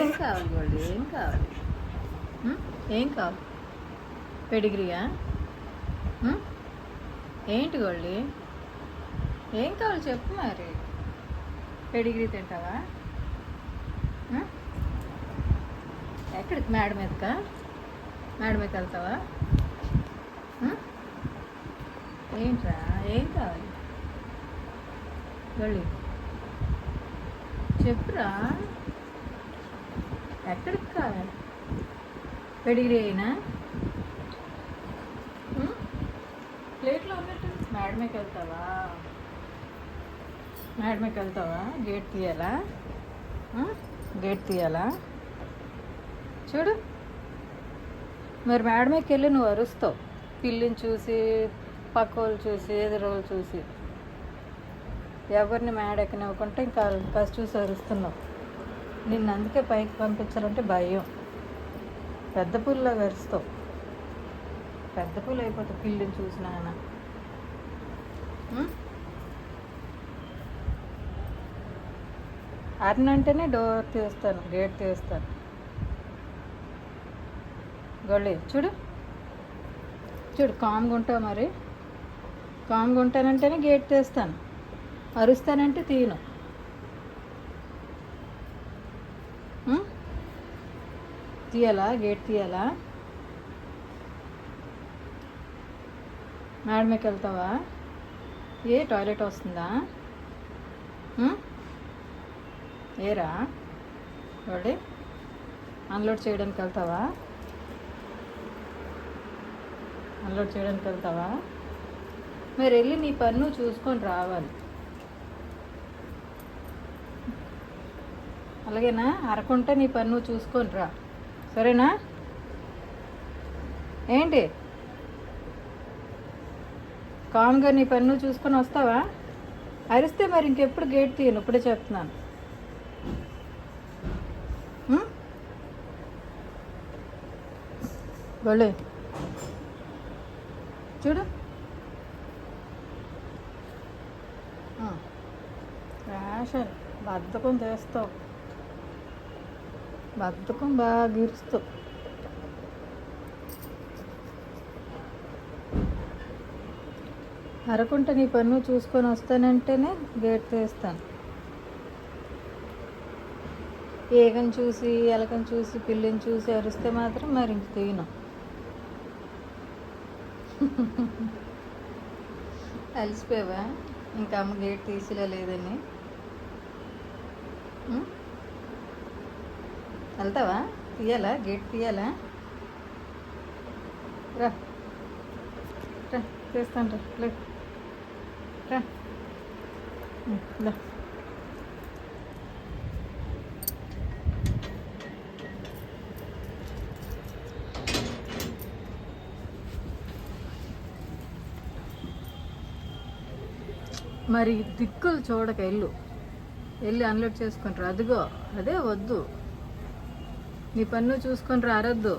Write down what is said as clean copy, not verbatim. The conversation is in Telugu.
ఏం కావాలి గోల్డ్? ఏం కావాలి? ఏం కావాలి? పెడిగ్రీయా? ఏంటి గోల్డ్? ఏం కావాలి చెప్పు మరి. పెడిగ్రీ తింటావా? ఎక్కడికి? మేడ మీదకా? మేడ మీదకి వెళ్తావా? ఏంట్రా? ఏం కావాలి గోల్డ్? చెప్పురా. ఎక్కడికి కావాలి? పెడిగ్రీ అయినా ప్లేట్లో ఉన్నట్టు మేడ మీదకి వెళ్తావా? మేడ మీదకి వెళ్తావా? గేట్ తీయాలా? గేట్ తీయాలా? చూడు మరి మేడ మీదకి వెళ్ళి నువ్వు అరుస్తావు. పిల్లిని చూసి, పక్క వాళ్ళు చూసి, ఎదురోళ్ళు చూసి, ఎవరిని మేడ ఎక్కనివ్వకుంటే ఇంకా కాస్త చూసి అరుస్తున్నావు. నిన్ను అందుకే పైకి పంపించాలంటే భయం. పెద్ద పుల్లో అరుస్తావు. పెద్ద పుల్ అయిపోతావు పిల్లిని చూసినా. అరినంటేనే డోర్ తీస్తాను, గేట్ తీస్తాను. గొళ్ళి చూడు చూడు, కామ్గా ఉంటావు. మరి కామ్గా ఉంటానంటేనే గేట్ తీస్తాను, అరుస్తానంటే తీయను. తీయాలా? గేట్ తీయాలా? మేడ మీదకి వెళ్తావా? ఏ టాయిలెట్ వస్తుందా? ఏరా వాడి అన్లోడ్ చేయడానికి వెళ్తావా? అన్లోడ్ చేయడానికి వెళ్తావా? మరి వెళ్ళి నీ పన్ను చూసుకొని రావాలి. అలాగేనా? అరకుంటే నీ పన్ను చూసుకొని రా, సరేనా? ఏంటి కామ్గా నీ పన్ను చూసుకొని వస్తావా? అరిస్తే మరి ఇంకెప్పుడు గేట్ తీయను, ఇప్పుడే చెప్తున్నాను. గొళ్ళే చూడు, ఫ్యాషన్ బద్ధకం చేస్తావు, బద్ధకం బాగా గీరుస్తావు. అరకుంటే నీ పన్ను చూసుకొని వస్తానంటేనే గేట్ తీస్తాను. ఏగని చూసి, ఎలకని చూసి, పిల్లిని చూసి అరిస్తే మాత్రం మరి ఇంక తీయను. అలసిపోయావా? ఇంకా అమ్మ గేట్ తీసిలా లేదని వెళ్తావా? తీయాలా? గేట్ తీయాలా? రా రా, తీస్తాను రా, లే రా. మరి దిక్కులు చూడక వెళ్ళి అన్లోడ్ చేసుకుంటారు. అదిగో అదే వద్దు, నీ పన్ను చూసుకొని రారొద్దు.